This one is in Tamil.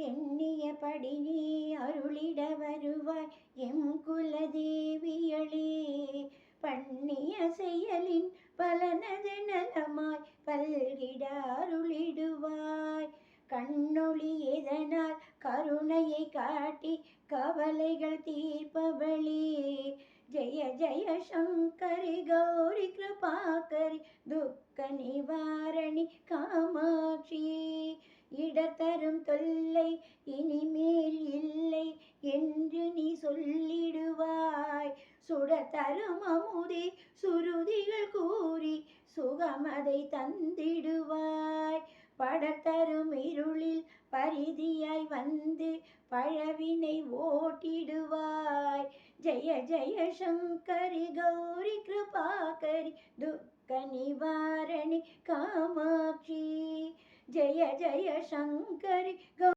எண்ணியபடி நீ அருளிட வருவாய் எம் குலதேவியளே. பண்ணிய செயலின் பலனது நலமாய் பல்கிட அருளிடுவாய். கண்ணொளி எதனால் கருணையை காட்டி கவலைகள் தீர்ப்பவளே. ஜெய ஜெய சங்கரி கௌரி கிருபாகரி துக்க நிவாரணி காமாட்சி. இடர்தரும் தொல்லை இனிமேல் இல்லை என்று நீ சொல்லிடுவாய். சுடத்தரும் அமுதே சுருதிகள் கூறி சுகமதை தந்திடுவாய். படத்தரும் இருளில் பரிதியாய் வந்து பழவினை ஓட்டிடுவாய். ஜெய ஜெய சங்கரி கௌரி கிருபாகரி துக்க நிவாரணி காமாட்சி. ஜெய ஜெய சங்கரி